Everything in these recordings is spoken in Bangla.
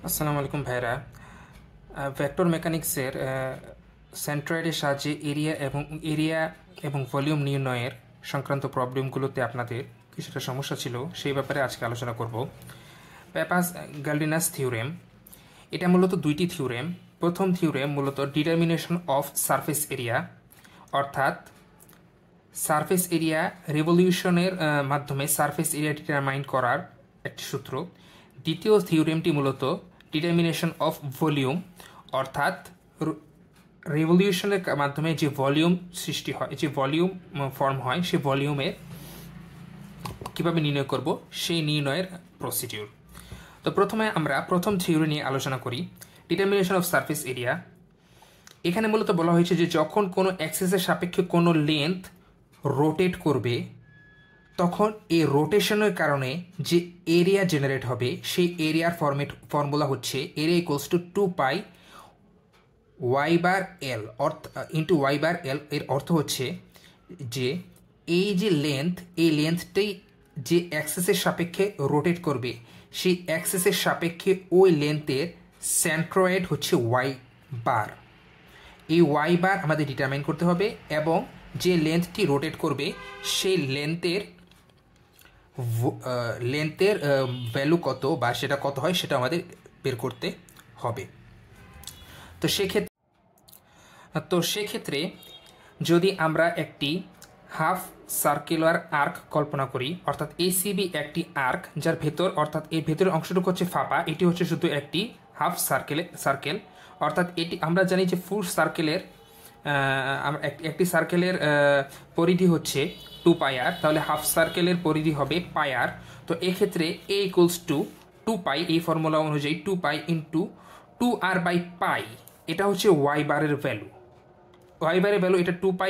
আসসালামু আলাইকুম ভাইরা। ভেক্টর মেকানিক্সের সেন্ট্রয়েডের সাহায্যে এরিয়া এবং ভলিউম নির্ণয়ের সংক্রান্ত প্রবলেমগুলোতে আপনাদের কিছুটা সমস্যা ছিল, সেই ব্যাপারে আজকে আলোচনা করব। প্যাপাস গাল্ডিনাস থিওরেম, এটা মূলত দুইটি থিওরেম। প্রথম থিওরেম মূলত ডিটারমিনেশন অফ সারফেস এরিয়া, অর্থাৎ সারফেস এরিয়া রেভলিউশনের মাধ্যমে সারফেস এরিয়া ডিটারমাইন করার একটি সূত্র। দ্বিতীয় থিওরেমটি মূলত ডিটারমিনেশন অফ ভলিউম, অর্থাৎ রেভলিউশনের মাধ্যমে যে ভলিউম সৃষ্টি হয়, যে ভলিউম ফর্ম হয়, সেই ভলিউমের কীভাবে নির্ণয় করব সেই নির্ণয়ের প্রসিডিউর। তো প্রথমে আমরা প্রথম থিওরি নিয়ে আলোচনা করি, ডিটারমিনেশন অফ সারফেস এরিয়া। এখানে মূলত বলা হয়েছে যে যখন কোনো অ্যাক্সিসের সাপেক্ষে কোনো লেন্থ রোটেট করবে, তখন এই রোটেশনের কারণে যে এরিয়া জেনারেট হবে সেই এরিয়ার ফর্মুলা হচ্ছে area equals two 2π y/l into y/l। এর অর্থ হচ্ছে যে এই যে লেন্থ, এই লেন্থটাই যে অ্যাক্সিসের সাপেক্ষে রোটেট করবে, সেই অ্যাক্সিসের সাপেক্ষে ওই লেন্থের সেন্ট্রয়েড হচ্ছে y/। এই y/বার আমাদের ডিটারমাইন করতে হবে এবং যে লেন্থটি রোটেট করবে সেই লেন্থের ভ্যালু কত বা সেটা কত হয় সেটা আমাদের বের করতে হবে। তো সেক্ষেত্রে যদি আমরা একটি হাফ সার্কুলার আর্ক কল্পনা করি, অর্থাৎ এসিবি একটি আর্ক যার ভেতর, অর্থাৎ এই ভেতরের অংশটুকু হচ্ছে ফাঁপা, এটি হচ্ছে শুধু একটি হাফ সার্কেল। অর্থাৎ এটি আমরা জানি যে ফুল সার্কেলের একটি সার্কেলের পরিধি হচ্ছে 2πr, তাহলে হাফ সার্কেলের পরিধি হবে πr। তো এক্ষেত্রে a ইকুয়ালস টু 2π, এই ফর্মুলা অনুযায়ী 2π ইন্টু 2r/π, এটা হচ্ছে y/বারের ভ্যালু। y/বারের ভ্যালু এটা 2π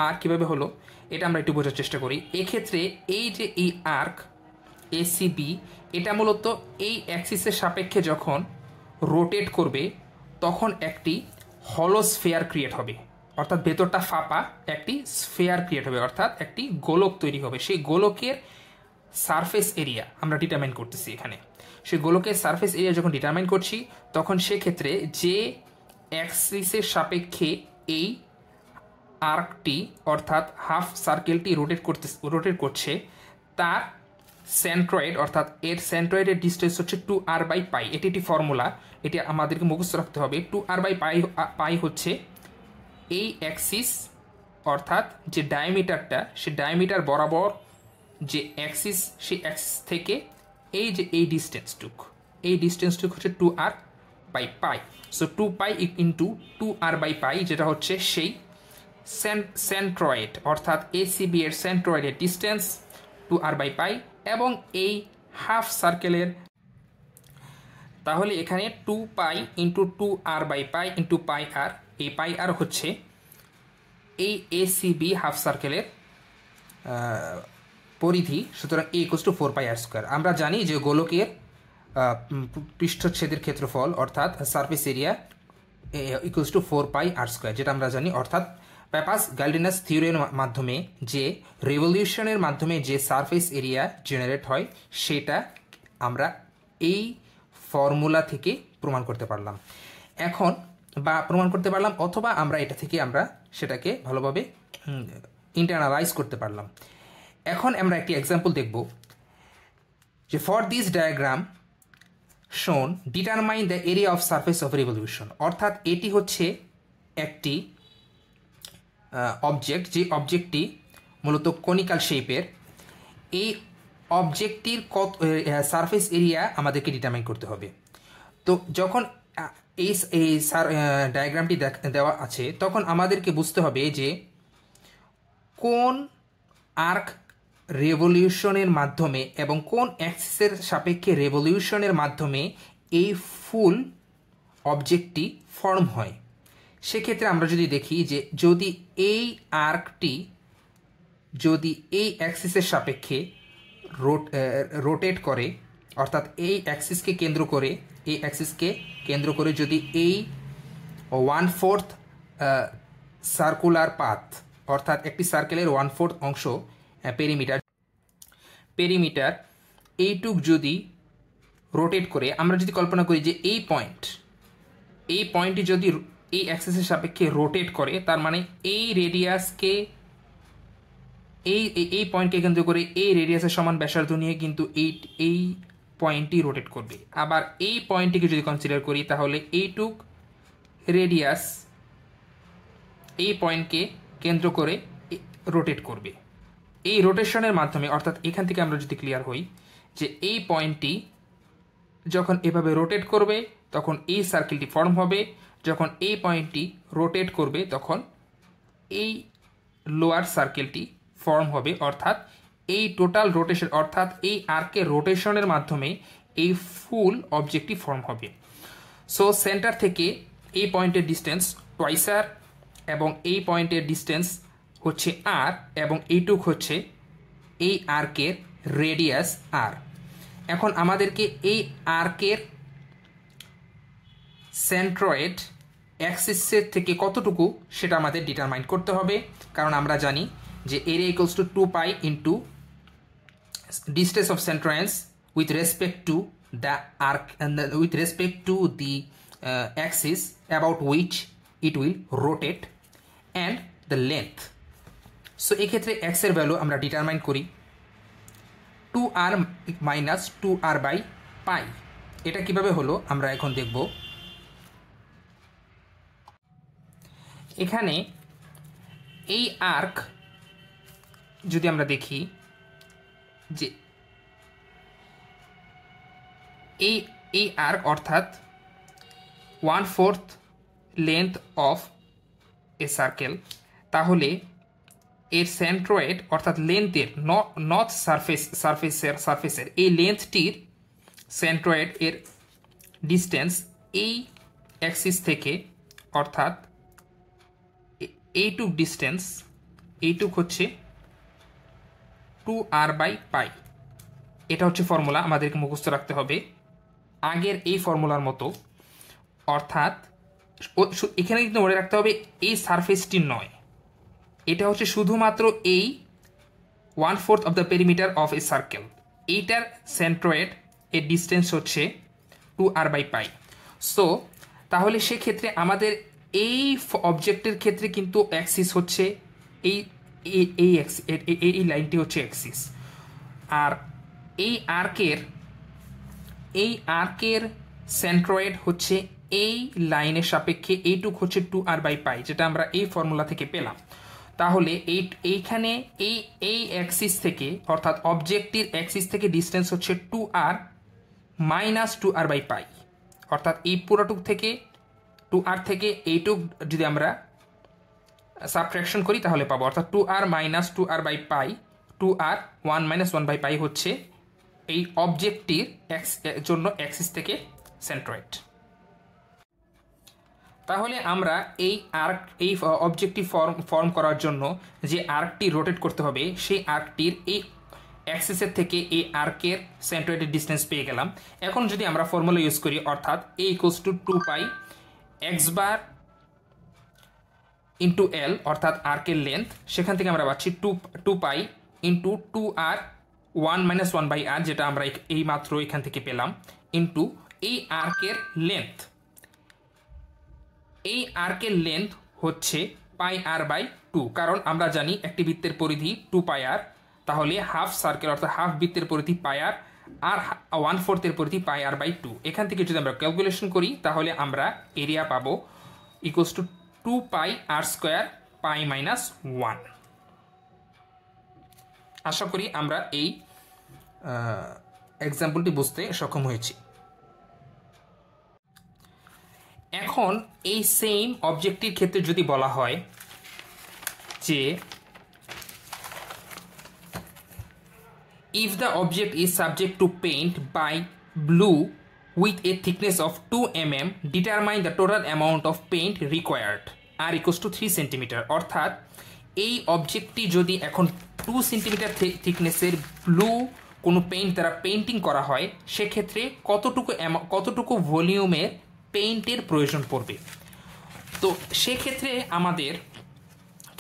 আর কীভাবে হলো এটা আমরা একটু বোঝার চেষ্টা করি। এক্ষেত্রে এই যে এই আর্ক এসিবি, এটা মূলত এই অ্যাক্সিসের সাপেক্ষে যখন রোটেট করবে তখন একটি হলো স্ফেয়ার ক্রিয়েট হবে, অর্থাৎ ভেতরটা ফাঁপা একটি স্ফেয়ার ক্রিয়েট হবে, অর্থাৎ একটি গোলক তৈরি হবে। সেই গোলকের সারফেস এরিয়া আমরা ডিটারমাইন করতেছি এখানে। সেই গোলকের সারফেস এরিয়া যখন ডিটারমাইন করছি, তখন সেক্ষেত্রে যে অ্যাক্সিসের সাপেক্ষে এই আর্কটি, অর্থাৎ হাফ সার্কেলটি রোটেট করছে, তার সেন্ট্রয়েড, অর্থাৎ এর সেন্ট্রয়েডের ডিস্টেন্স হচ্ছে 2r/π। এটি একটি ফর্মুলা, এটি আমাদেরকে মুখস্থ রাখতে হবে। 2r/π হচ্ছে এই অ্যাক্সিস, অর্থাৎ যে ডায়ামিটারটা, সে ডায়ামিটার বরাবর যে অ্যাক্সিস, সেই অ্যাক্সিস থেকে এই যে এই ডিস্টেন্সটুক হচ্ছে 2r/π। সো 2π ইন্টু 2r/π, যেটা হচ্ছে সেই সেন্ট্রয়েড, অর্থাৎ এসিবি এর সেন্ট্রয়েডের ডিস্টেন্স 2r/π এবং এই হাফ সার্কেলের। তাহলে এখানে 2π ইন্টু 2r/π ইন্টু πr, এই πr হচ্ছে এই এসিবি হাফ সার্কেলের পরিধি। সুতরাং a ইকুয়ালস টু 4πr²। আমরা জানি যে গোলকের পৃষ্ঠচ্ছেদের ক্ষেত্রফল, অর্থাৎ surface area equals two 4πr², যেটা আমরা জানি। অর্থাৎ প্যাপাস গাল্ডিনাস থিওরির মাধ্যমে যে রেভলিউশনের মাধ্যমে যে সারফেস এরিয়া জেনারেট হয়, সেটা আমরা এই ফর্মুলা থেকে প্রমাণ করতে পারলাম অথবা আমরা এটা থেকে আমরা সেটাকে ভালোভাবে ইন্টারনালাইজ করতে পারলাম। এখন আমরা একটি এক্সাম্পল দেখব যে ফর দিস ডায়াগ্রাম শোন determine the area of surface of revolution. অর্থাৎ এটি হচ্ছে একটি অবজেক্ট, যে অবজেক্টটি মূলত কনিক্যাল শেপের। এই অবজেক্টটির সারফেস এরিয়া আমাদেরকে ডিটারমাইন করতে হবে। তো যখন এই ডায়াগ্রামটি দেওয়া আছে, তখন আমাদেরকে বুঝতে হবে যে কোন আর্ক রেভলিউশনের মাধ্যমে এবং কোন অ্যাক্সিসের সাপেক্ষে রেভলিউশনের মাধ্যমে এই ফুল অবজেক্টটি ফর্ম হয়। সেক্ষেত্রে আমরা যদি দেখি যে যদি এই আর্কটি যদি এই অ্যাক্সিসের সাপেক্ষে রোটেট করে, অর্থাৎ এই অ্যাক্সিসকে কেন্দ্র করে যদি এই 1/4 সার্কুলার পাথ, অর্থাৎ একটি সার্কেলের 1/4 অংশ পেরিমিটার এইটুক যদি রোটেট করে আমরা যদি কল্পনা করি যে এই পয়েন্টটি যদি এই অ্যাক্সিসের সাপেক্ষে রোটেট করে, তার মানে এই রেডিয়াসকে এই পয়েন্টকে কেন্দ্র করে এই রেডিয়াসের সমান ব্যাসার্ধ নিয়ে কিন্তু এই পয়েন্টটি রোটেট করবে। আবার এই পয়েন্টটিকে যদি কনসিডার করি তাহলে এইটুক রেডিয়াস এই পয়েন্টকে কেন্দ্র করে রোটেট করবে। এই রোটেশনের মাধ্যমে, অর্থাৎ এখান থেকে আমরা যদি ক্লিয়ার হই যে এই পয়েন্টটি যখন এভাবে রোটেট করবে তখন এই সার্কেলটি ফর্ম হবে, যখন এই পয়েন্টটি রোটেট করবে তখন এই লোয়ার সার্কেলটি ফর্ম হবে, অর্থাৎ এই টোটাল রোটেশন অর্থাৎ এই আর্কের রোটেশনের মাধ্যমে এই ফুল অবজেক্টটি ফর্ম হবে। সো সেন্টার থেকে এই পয়েন্টের ডিস্টেন্স টুয়াইস আর এবং এই পয়েন্টের ডিস্টেন্স হচ্ছে আর এবং এইটুক হচ্ছে এই আর্কের রেডিয়াস আর। এখন আমাদেরকে এই আর্কের সেন্ট্রয়েড অ্যাক্সিসের থেকে কতটুকু সেটা আমাদের ডিটারমাইন করতে হবে, কারণ আমরা জানি যে area equals to 2 pi into distance of centroids with respect to the arc and with respect to the axis about which it will rotate and the length. So এক্ষেত্রে x এর ভ্যালু আমরা ডিটারমাইন করি 2r minus 2r by pi। এটা কিভাবে হলো আমরা এখন দেখব। এখানে এই আর্ক যদি আমরা দেখি যে এই আর্ক অর্থাৎ 1/4 লেন্থ অফ এ সার্কেল, তাহলে এর সেন্ট্রয়েড অর্থাৎ লেন্থের নর্থ সারফেসের এই লেন্থটির সেন্ট্রয়েড এর ডিস্টেন্স এই অ্যাক্সিস থেকে, অর্থাৎ এইটুক ডিস্টেন্স, এইটুক হচ্ছে 2r by পাই। এটা হচ্ছে ফর্মুলা, আমাদেরকে মুখস্থ রাখতে হবে আগের এই ফর্মুলার মতো। অর্থাৎ এখানে কিন্তু মনে রাখতে হবে এই সারফেসটি নয়, এটা হচ্ছে শুধুমাত্র এই 1/4 of the perimeter of A circle. এইটার সেন্ট্রয়েড এর ডিস্টেন্স হচ্ছে 2r by পাই। সো তাহলে সেক্ষেত্রে আমাদের এই অবজেক্টের ক্ষেত্রে কিন্তু অ্যাক্সিস হচ্ছে এই লাইনটি হচ্ছে অ্যাক্সিস, আর এই আর্কের সেন্ট্রয়েড হচ্ছে এই লাইনের সাপেক্ষে এইটুক হচ্ছে 2r by পাই, যেটা আমরা এই ফর্মুলা থেকে পেলাম। তাহলে এইখানে এই অ্যাক্সিস থেকে অর্থাৎ অবজেক্টটির অ্যাক্সিস থেকে ডিস্টেন্স হচ্ছে 2r minus 2r by পাই, অর্থাৎ এই পুরোটুক থেকে 2r থেকে এইটুক যদি আমরা সাবট্রাকশন করি তাহলে পাবো, অর্থাৎ 2r minus 2r by pi, 2r 1 minus 1 by পাই হচ্ছে এই অবজেক্টটির জন্য অ্যাক্সিস থেকে সেন্ট্রয়েড। তাহলে আমরা এই অবজেক্টটি ফর্ম করার জন্য যে আর্কটি রোটেট করতে হবে সেই আর্কটির এই অ্যাক্সিসের থেকে এই আর্কের সেন্ট্রয়েডের ডিস্টেন্স পেয়ে গেলাম। এখন যদি আমরা ফর্মুলা ইউজ করি, অর্থাৎ a equals to 2 pi x bar into L অর্থাৎ আর্কের লেন্থ, সেখান থেকে আমরা পাচ্ছি 2 pi into 2r 1 minus 1 by r, যেটা আমরা এই মাত্র এখান থেকে পেলাম, ইন্টু এই আর্কের লেন্থ। এই আর্কের লেন্থ হচ্ছে পাই r by 2, কারণ আমরা জানি একটি বৃত্তের পরিধি 2 পাই r, তাহলে হাফ সার্কেল অর্থাৎ হাফ বৃত্তের পরিধি পাই r আর 1/4 এর পরিধি পাই r by 2। এখান থেকে যদি আমরা ক্যালকুলেশন করি তাহলে আমরা এরিয়া পাবো equals to 2 pi r square pi minus 1। আশা করি আমরা এই এক্সাম্পলটি বুঝতে সক্ষম হয়েছি। এখন এই সেম অবজেক্টটির ক্ষেত্রে যদি বলা হয় যে if the object is subject to paint by blue with a thickness of 2 mm, determine the total amount of paint required r equals to 3 cm। অর্থাৎ এই অবজেক্টটি যদি এখন 2 সেন্টিমিটার থিকনেসের ব্লু কোনো পেইন্ট দ্বারা পেইন্টিং করা হয়, সেক্ষেত্রে কতটুকু ভলিউমের পেইন্টের প্রয়োজন পড়বে। তো সেক্ষেত্রে আমাদের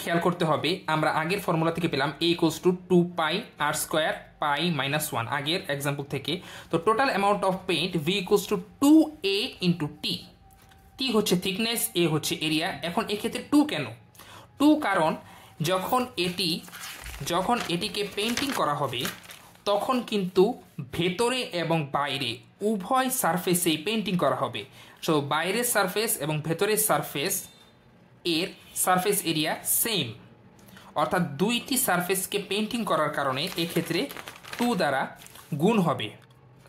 খেয়াল করতে হবে, আমরা আগের ফর্মুলা থেকে পেলাম a equals to 2 pi r square pi minus 1 আগের এক্সাম্পল থেকে। তো total amount of paint V equals to 2a into T. T হচ্ছে থিকনেস, এ হচ্ছে এরিয়া। এখন এক্ষেত্রে 2 কেন? 2 কারণ যখন এটিকে পেইন্টিং করা হবে তখন কিন্তু ভেতরে এবং বাইরে উভয় সারফেসেই পেইন্টিং করা হবে। সো বাইরের সারফেস এবং ভেতরের সারফেস এর সারফেস এরিয়া সেম, অর্থাৎ দুইটি সারফেসকে পেইন্টিং করার কারণে এক্ষেত্রে 2 দ্বারা গুণ হবে।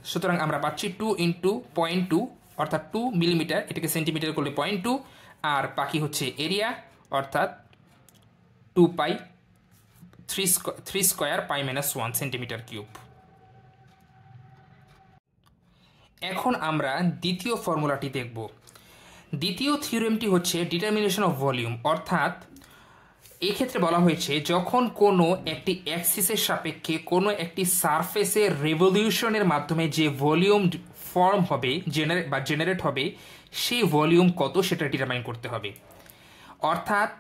সুতরাং আমরা পাচ্ছি 2 ইন্টু 0.2 অর্থাৎ 2 মিলিমিটার, এটাকে সেন্টিমিটার করলে 0.2, আর বাকি হচ্ছে এরিয়া অর্থাৎ 2 পাই 3 square pi minus 1 centimetre cube. এখন আমরা দ্বিতীয় ফর্মুলাটি দেখব। দ্বিতীয় থিওরেমটি হচ্ছে ডিটারমিনেশন অফ ভলিউম, অর্থাৎ এক্ষেত্রে বলা হয়েছে যখন কোনো একটি অ্যাক্সিসের সাপেক্ষে কোনো একটি সারফেসের রেভলিউশনের মাধ্যমে যে ভলিউম ফর্ম হবে জেনারেট হবে সেই ভলিউম কত সেটা ডিটারমাইন করতে হবে। অর্থাৎ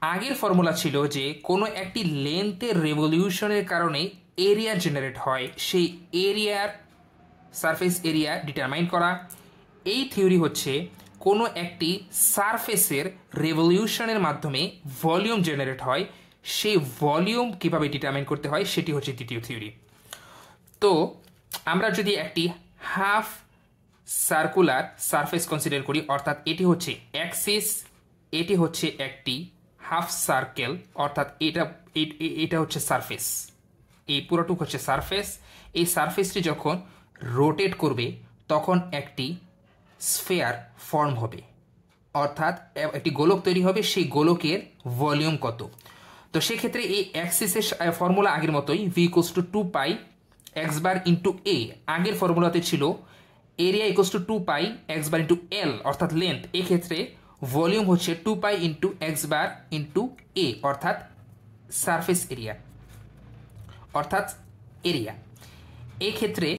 আগের ফর্মুলা ছিল যে কোনো একটি লেন্থের রেভলিউশনের কারণে এরিয়া জেনারেট হয়, সেই এরিয়ার সারফেস এরিয়া ডিটারমাইন করা। এই থিওরি হচ্ছে কোনো একটি সারফেসের রেভলিউশনের মাধ্যমে ভলিউম জেনারেট হয়, সেই ভলিউম কিভাবে ডিটারমাইন করতে হয় সেটি হচ্ছে দ্বিতীয় থিওরি। তো আমরা যদি একটি হাফ সার্কুলার সারফেস কনসিডার করি, অর্থাৎ এটি হচ্ছে অ্যাক্সিস, এটি হচ্ছে একটি হাফ সার্কেল, অর্থাৎ এটা হচ্ছে সারফেস, এই পুরোটুক হচ্ছে সারফেস। এই সারফেসটি যখন রোটেট করবে তখন একটি স্ফেয়ার ফর্ম হবে, অর্থাৎ একটি গোলক তৈরি হবে, সেই গোলকের ভলিউম কত। তো সেক্ষেত্রে এই অ্যাক্সিসের ফর্মুলা আগের মতোই, V equals to 2 pi x bar into A. আগের ফর্মুলাতে ছিল area equals to 2 pi x bar into L অর্থাৎ লেন্থ। এক্ষেত্রে ভলিউম হচ্ছে 2 pi into x bar into A অর্থাৎ সারফেস এরিয়া অর্থাৎ এরিয়া। এক্ষেত্রে